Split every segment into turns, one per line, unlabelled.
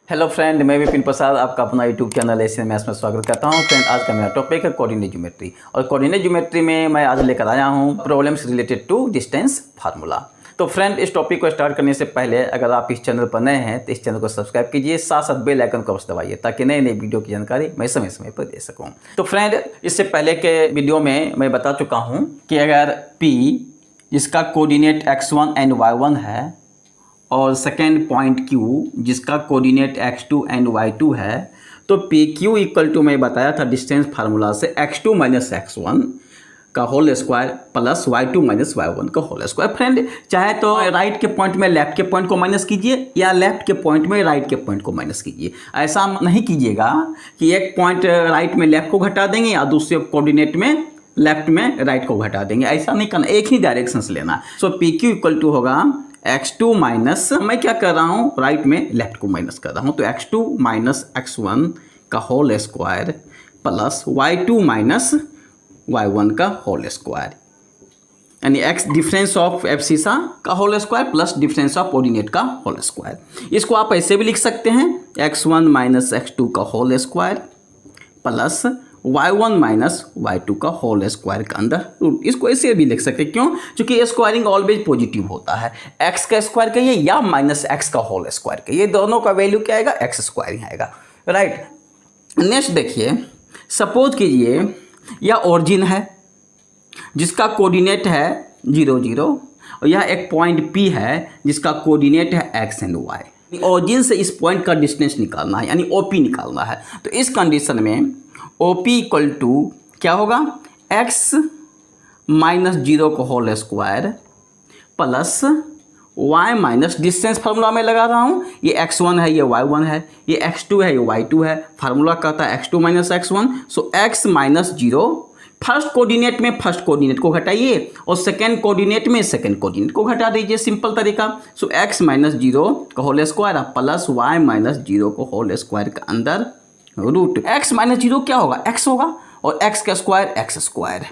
Hello friend, मैं विपिन प्रसाद आपका अपना यूट्यूब चैनल एशियन मैथ्स में स्वागत करता हूं। फ्रेंड, आज का मेरा टॉपिक है कोऑर्डिनेट ज्योमेट्री और कोऑर्डिनेट ज्योमेट्री में मैं आज लेकर आया हूं problems related to distance formula. तो फ्रेंड, इस टॉपिक को स्टार्ट करने से पहले अगर आप इस चैनल पर नए हैं तो इस चैनल को सब्सक्राइब कीजिए, साथ साथ बेल आइकन को अवश्य दबाइए ताकि नए नए वीडियो की जानकारी मैं समय समय पर दे सकूँ। तो फ्रेंड, इससे पहले के वीडियो में मैं बता चुका हूँ कि अगर P जिसका कोऑर्डिनेट x1 एंड y1 है और सेकेंड पॉइंट Q जिसका कोऑर्डिनेट x2 एंड y2 है, तो PQ इक्वल टू मैं बताया था डिस्टेंस फार्मूला से x2 माइनस x1 का whole square plus y2 minus y1 का होल स्क्वायर। फ्रेंड, चाहे तो राइट के पॉइंट में लेफ्ट के पॉइंट को माइनस कीजिए या लेफ्ट के पॉइंट में राइट के पॉइंट को माइनस कीजिए। ऐसा नहीं कीजिएगा कि एक पॉइंट राइट में लेफ्ट को घटा देंगे या दूसरे कोऑर्डिनेट में लेफ्ट में राइट को घटा देंगे। ऐसा नहीं करना, एक ही डायरेक्शन से लेना। सो PQ इक्वल टू होगा x2 माइनस, मैं क्या कर रहा हूँ, राइट में लेफ्ट को माइनस कर रहा हूँ, तो x2 माइनस x1 का whole square plus y2 minus y1 का होल स्क्वायर, यानी x डिफरेंस ऑफ एब्सिसा का whole square plus difference of coordinate का होल स्क्वायर। इसको आप ऐसे भी लिख सकते हैं x1 माइनस x2 का whole square plus y1 minus y2 का होल स्क्वायर का अंदर। इसको ऐसे भी लिख सकते हैं, क्यों? क्योंकि स्क्वायरिंग ऑलवेज पॉजिटिव होता है। x का स्क्वायर कहिए या माइनस x का होल स्क्वायर कहिए, दोनों का वैल्यू क्या आएगा? x स्क्वायर ही आएगा, राइट। नेक्स्ट देखिए, सपोज कीजिए यह ओरिजिन है जिसका कोऑर्डिनेट है 0 0 और यह एक पॉइंट P है जिसका कोऑर्डिनेट है x एंड y। ओरिजिन से इस पॉइंट का डिस्टेंस निकालना है, यानी OP निकालना है। तो इस कंडीशन में OP इक्वल टू क्या होगा? x माइनस 0 का whole square plus y minus distance formula में लगा रहा हूँ, ये x1 है, ये y1 है, ये x2 है, ये y2 है। फार्मूला कहता है x2 माइनस x1, सो x माइनस 0 फर्स्ट कोऑर्डिनेट में फर्स्ट कोऑर्डिनेट को घटाइए और सेकेंड कोऑर्डिनेट में सेकेंड कोऑर्डिनेट को घटा दीजिए, सिंपल तरीका। सो x माइनस 0 का whole square plus y minus 0 का होल स्क्वायर के अंदर रूट। x माइनस 0 क्या होगा? x होगा, और x का square x square,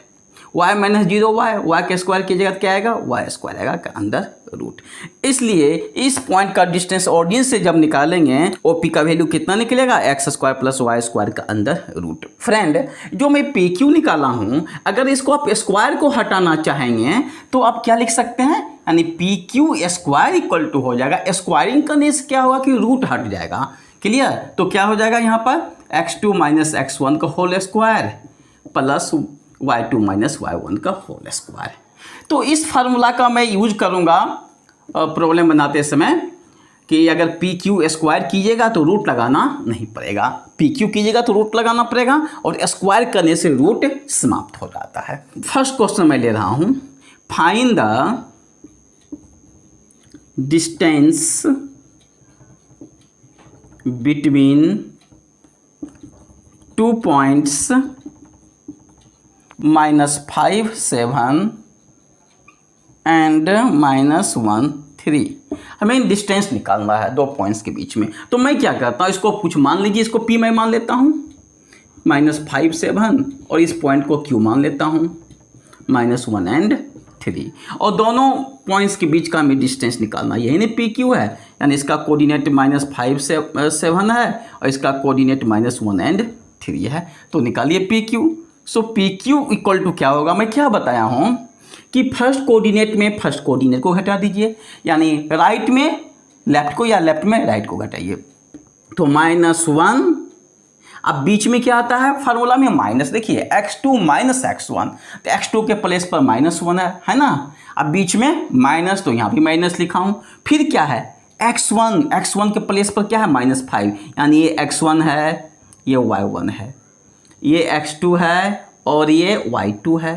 y minus 0 y के स्क्वायर की जगह क्या आएगा? y स्क्वायर आएगा के अंदर रूट। इसलिए इस पॉइंट का डिस्टेंस ऑरिजिन से जब निकालेंगे OP का वैल्यू कितना निकलेगा? x square plus y square का अंदर रूट। फ्रेंड, जो मैं PQ निकाला हूँ, अगर इसको आप स्क्वायर को हटाना चाहेंगे तो आप क्या लिख सकते हैं? यानी PQ स्क्वायर इक्वल टू हो जाएगा, स्क्वायरिंग करने से क्या होगा कि रूट हट जाएगा। क्लियर? तो क्या हो जाएगा यहाँ पर? x2 माइनस x1 का whole square plus y2 minus y1 का होल स्क्वायर। तो इस फार्मूला का मैं यूज करूँगा प्रॉब्लम बनाते समय कि अगर PQ स्क्वायर कीजिएगा तो रूट लगाना नहीं पड़ेगा, PQ कीजिएगा तो रूट लगाना पड़ेगा, और स्क्वायर करने से रूट समाप्त हो जाता है। फर्स्ट क्वेश्चन मैं ले रहा हूँ, find the distance between 2 points -5 7 and -1 3। हमें डिस्टेंस निकालना है दो पॉइंट्स के बीच में। तो मैं क्या करता हूँ, इसको कुछ मान लीजिए, इसको P मैं मान लेता हूँ -5 7 और इस पॉइंट को Q मान लेता हूँ -1 and 3, और दोनों पॉइंट्स के बीच का हमें डिस्टेंस निकालना, यही नहीं PQ है, यानी इसका कोऑर्डिनेट -5 7 है और इसका कोऑर्डिनेट -1 and 3 है। तो निकालिए PQ। So PQ equal to क्या होगा? मैं क्या बताया हूँ कि फर्स्ट कोऑर्डिनेट में फर्स्ट कोऑर्डिनेट को घटा दीजिए, यानी राइट में लेफ्ट को या लेफ्ट में राइट को घटाइए। तो -1, अब बीच में क्या आता है फार्मूला में? माइनस। देखिए x2 माइनस x1, तो x2 के प्लेस पर -1 है ना। अब बीच में माइनस, तो यहाँ भी माइनस लिखा हूँ। फिर क्या है? x1 के प्लेस पर क्या है? -5, यानी ये x1 है, ये y1 है, ये x2 है और ये y2 है।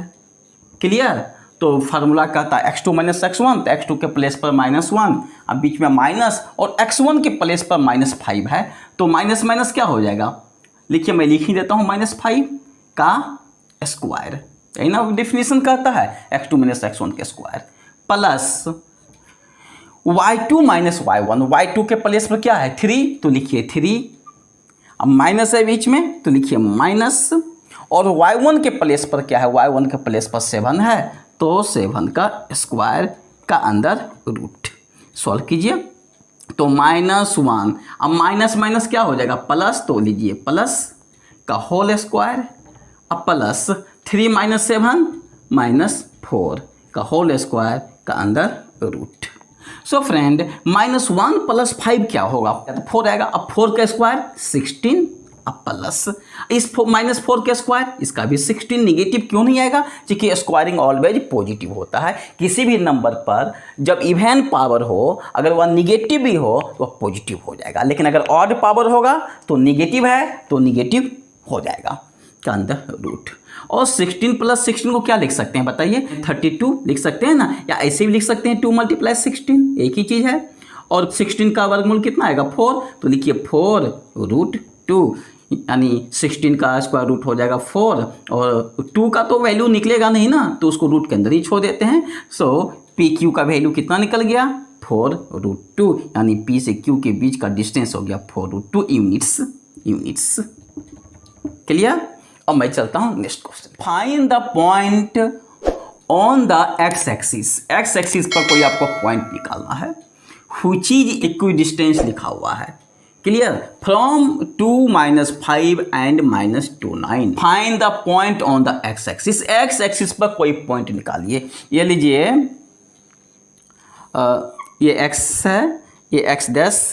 क्लियर? तो फार्मूला कहता है x2 माइनस x1, तो x2 के प्लेस पर -1, अब बीच में माइनस, और x1 के प्लेस पर -5 है, तो माइनस माइनस क्या हो जाएगा? लिखिए, मैं लिख ही देता हूँ -5 का स्क्वायर, यही ना डेफिनेशन कहता है, x2 माइनस x1 के square plus y2 minus y1, y2 के प्लेस पर क्या है? 3, तो लिखिए 3, अब माइनस है बीच में तो लिखिए माइनस, और y1 के प्लेस पर क्या है? y1 के प्लेस पर 7 है, तो 7 का स्क्वायर का अंदर रूट। सॉल्व कीजिए, तो -1, अब माइनस माइनस क्या हो जाएगा प्लस, तो लीजिए प्लस का होल स्क्वायर, अब प्लस 3 - 7 -4 का होल स्क्वायर का अंदर रूट। सो फ्रेंड -1 + 5 क्या होगा, 4 आएगा। अब 4 का स्क्वायर 16, अब प्लस इस -4 का स्क्वायर, इसका भी 16। निगेटिव क्यों नहीं आएगा, क्योंकि स्क्वायरिंग ऑलवेज पॉजिटिव होता है। किसी भी नंबर पर जब इवन पावर हो, अगर वह निगेटिव भी हो तो वह पॉजिटिव हो जाएगा, लेकिन अगर ऑड पावर होगा तो निगेटिव है तो निगेटिव हो जाएगा का अंदर रूट। और 16 + 16 को क्या लिख सकते हैं बताइए, 32 लिख सकते हैं ना, या ऐसे भी लिख सकते हैं 2 × 16, एक ही चीज़ है। और 16 का वर्गमूल कितना आएगा 4, तो लिखिए 4√2, यानी 16 का स्क्वायर रूट हो जाएगा 4, और 2 का तो वैल्यू निकलेगा नहीं ना, तो उसको रूट के अंदर ही छोड़ देते हैं। सो PQ का वैल्यू कितना निकल गया 4√2, यानी P से Q के बीच का डिस्टेंस हो गया 4√2 यूनिट्स। क्लियर। और मैं चलता हूं next question. Find the point on the x axis पर कोई आपको पॉइंट निकालना है, व्हिच इज इक्विडिस्टेंस लिखा हुआ है। Clear. From 2 - 5 and -2 9। Find the point on the x axis पर कोई पॉइंट निकालिए। ये लीजिए ये x है, ये x डैश,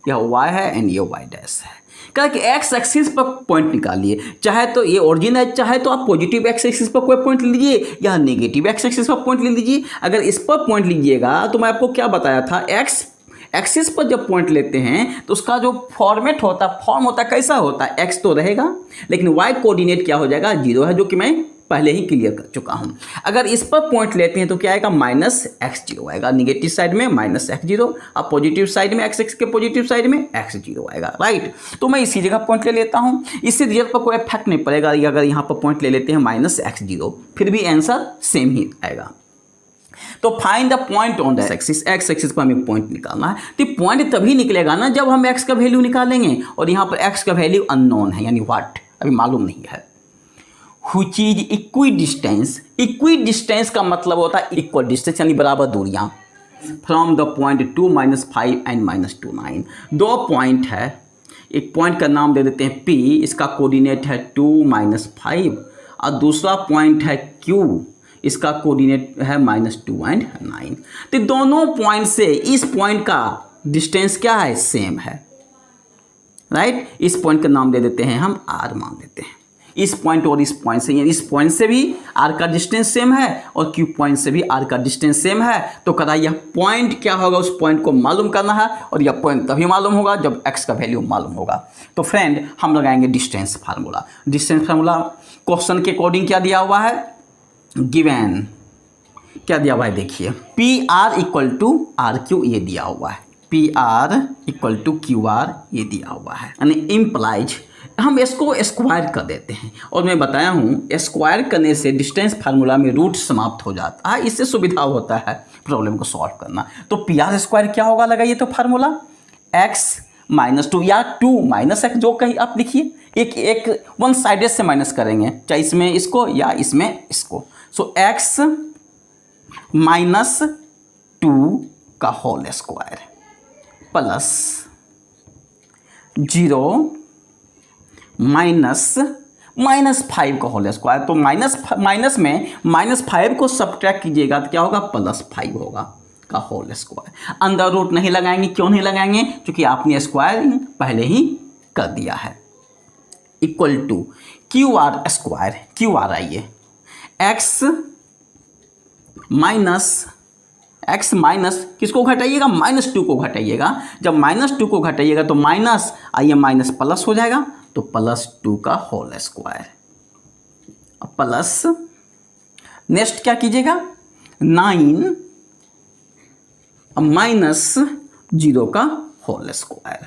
यह y है एंड ये y डैश है। कहा कि एक्स एक्सिस पर पॉइंट निकालिए, चाहे तो ये ओरिजिन है, चाहे तो आप पॉजिटिव एक्स एक्सिस पर कोई पॉइंट लीजिए या नेगेटिव एक्स एक्सिस पर पॉइंट ले लीजिए। अगर इस पर पॉइंट लीजिएगा तो मैं आपको क्या बताया था, एक्स एक्सिस पर जब पॉइंट लेते हैं तो उसका जो फॉर्म होता है कैसा होता है, एक्स तो रहेगा लेकिन वाई कोऑर्डिनेट क्या हो जाएगा 0 है, जो कि मैं पहले ही क्लियर कर चुका हूं। अगर इस पर पॉइंट लेते हैं तो क्या आएगा -x0 आएगा, निगेटिव साइड में -x0, अब पॉजिटिव साइड में x के पॉजिटिव साइड में x0 आएगा, राइट। तो मैं इसी जगह पॉइंट ले लेता हूं, इससे रिजल्ट पर कोई इफेक्ट नहीं पड़ेगा। अगर यहाँ पर पॉइंट ले लेते हैं -x0, फिर भी आंसर सेम ही आएगा। तो find the point on the axis, x axis पर हमें पॉइंट निकालना है। तो पॉइंट तभी निकलेगा ना जब हम x का वैल्यू निकालेंगे, और यहाँ पर x का वैल्यू अननोन है, यानी व्हाट अभी मालूम नहीं है। व्हिच इज इक्विडिस्टेंस का मतलब होता है इक्वल डिस्टेंस, यानी बराबर दूरियां। From the point 2 - 5 and -2 9। दो पॉइंट है, एक पॉइंट का नाम दे देते हैं P, इसका कोऑर्डिनेट है 2 - 5, और दूसरा पॉइंट है Q, इसका कोऑर्डिनेट है -2 एंड 9। तो दोनों पॉइंट से इस पॉइंट का डिस्टेंस क्या है, सेम है, राइट। इस पॉइंट का नाम दे देते हैं हम R मान देते हैं। इस पॉइंट और इस पॉइंट से, इस पॉइंट से भी R का डिस्टेंस सेम है और Q पॉइंट से भी R का डिस्टेंस सेम है। तो कदा यह पॉइंट क्या होगा, उस पॉइंट को मालूम करना है, और यह पॉइंट तभी मालूम होगा जब x का वैल्यू मालूम होगा। तो फ्रेंड हम लगाएंगे distance formula. Distance formula question के अकॉर्डिंग क्या दिया हुआ है, गिवन क्या दिया हुआ है देखिए, PR = RQ ये दिया हुआ है, PR = QR ये दिया हुआ है, यानी इम्प्लाइज हम इसको स्क्वायर कर देते हैं। और मैं बताया हूँ स्क्वायर करने से डिस्टेंस फार्मूला में रूट समाप्त हो जाता है, इससे सुविधा होता है प्रॉब्लम को सॉल्व करना। तो PR² क्या होगा, लगाइए तो फार्मूला x - 2 या 2 - x, जो कहीं आप लिखिए, एक वन साइडेड से माइनस करेंगे, चाहे इसमें इसको या इसमें इसको। सो x - 2 का होल स्क्वायर प्लस 0 -5 का होल स्क्वायर। तो माइनस में -5 को सब्ट्रैक्ट कीजिएगा तो क्या होगा, +5 होगा का होल स्क्वायर। अंदर रूट नहीं लगाएंगे, क्यों नहीं लगाएंगे, क्योंकि आपने स्क्वायरिंग पहले ही कर दिया है। इक्वल टू QR², QR आइए, x माइनस किसको घटाइएगा, -2 को घटाइएगा। जब -2 को घटाइएगा तो माइनस आइए, माइनस प्लस हो जाएगा, तो +2 का होल स्क्वायर प्लस, नेक्स्ट क्या कीजिएगा 9 -0 का होल स्क्वायर।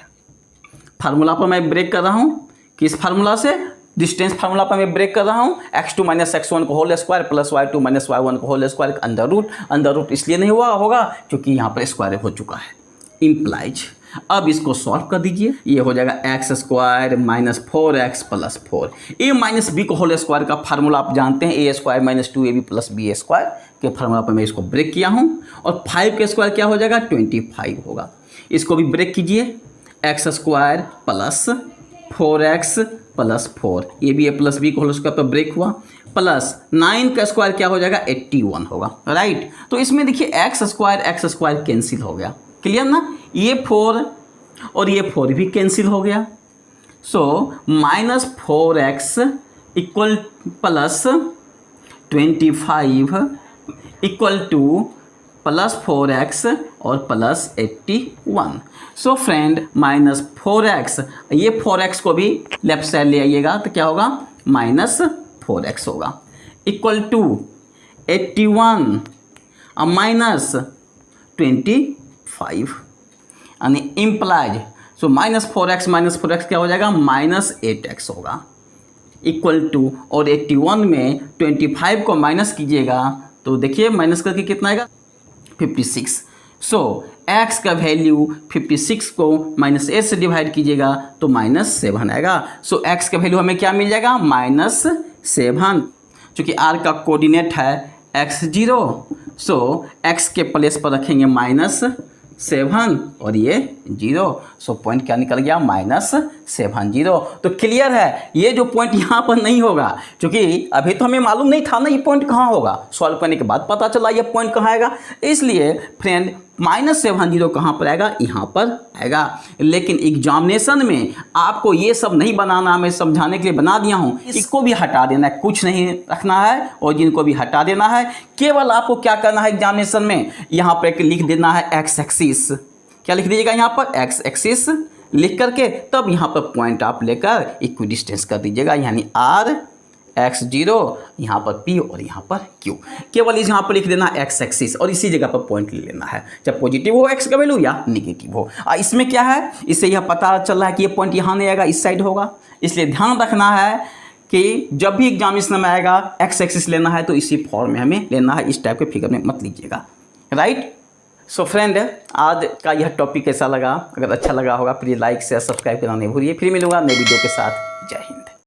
फार्मूला पर मैं ब्रेक कर रहा हूँ, किस फार्मूला से, डिस्टेंस फार्मूला पर मैं ब्रेक कर रहा हूँ। x2 - x1 का whole square plus y2 - y1 का होल स्क्वायर अंडर रूट इसलिए नहीं हुआ होगा क्योंकि यहाँ पर स्क्वायर हो चुका है, इम्प्लाइज। अब इसको सॉल्व कर दीजिए, ये हो जाएगा x² - 4x + 4। a - b को होल स्क्वायर का फार्मूला आप जानते हैं, a² - 2ab + b² के फार्मूला पर मैं इसको ब्रेक किया हूँ। और 5 का स्क्वायर क्या हो जाएगा 25 होगा। इसको भी ब्रेक कीजिए, x square plus 4x plus 4, ये भी a प्लस बी को होल स्क्वायर पर ब्रेक हुआ, प्लस 9 का स्क्वायर क्या हो जाएगा 81 होगा, राइट। तो इसमें देखिए एक्स स्क्वायर कैंसिल हो गया, क्लियर ना। ये 4 और ये 4 भी कैंसिल हो गया। सो -4x equal plus 25 equal two plus 4x और प्लस 81। सो फ्रेंड -4x, ये 4x को भी लेफ्ट साइड ले आइएगा तो क्या होगा -4x होगा, इक्वल टू 81 -25 यानी इम्प्लाइज। सो -4x क्या हो जाएगा -8x होगा, इक्वल टू, और 81 में 25 को माइनस कीजिएगा तो देखिए माइनस करके कितना आएगा 56। सो x का वैल्यू 56 को -8 से डिवाइड कीजिएगा तो -7 आएगा। सो x का वैल्यू हमें क्या मिल जाएगा -7, चूँकि r का कोऑर्डिनेट है x0। सो x के प्लेस पर रखेंगे -7 और ये 0। सो पॉइंट क्या निकल गया -70। तो क्लियर है, ये जो पॉइंट यहाँ पर नहीं होगा, क्योंकि अभी तो हमें मालूम नहीं था ना ये पॉइंट कहाँ होगा, सॉल्व करने के बाद पता चला ये पॉइंट कहाँ आएगा। इसलिए फ्रेंड -70 कहाँ पर आएगा, यहाँ पर आएगा। लेकिन एग्जामिनेशन में आपको ये सब नहीं बनाना, मैं समझाने के लिए बना दिया हूँ। इसको भी हटा देना है, कुछ नहीं रखना है, और जिनको भी हटा देना है, केवल आपको क्या करना है एग्जामिनेशन में, यहाँ पर एक लिख देना है एक्स एक्सिस। क्या लिख दीजिएगा यहाँ पर एक्स एक्सिस लिख करके, तब यहाँ पर पॉइंट आप लेकर इक्वी डिस्टेंस कर दीजिएगा, यानी r x0, यहाँ पर p और यहाँ पर q। केवल इस यहाँ पर लिख देना एक्स एक्सिस और इसी जगह पर पॉइंट ले लेना है, चाहे पॉजिटिव हो x का वैल्यू या निगेटिव हो। इसमें क्या है, इससे यह पता चल रहा है कि ये पॉइंट यहाँ नहीं आएगा, इस साइड होगा। इसलिए ध्यान रखना है कि जब भी एग्जामिनेशन में आएगा एक्स एक्सिस लेना है तो इसी फॉर्म में हमें लेना है, इस टाइप के फिगर में मत लीजिएगा, राइट। सो फ्रेंड, आज का यह टॉपिक कैसा लगा, अगर अच्छा लगा होगा प्लीज़ लाइक शेयर सब्सक्राइब करना नहीं भूलिए। फिर मिलूंगा नए वीडियो के साथ। जय हिंद।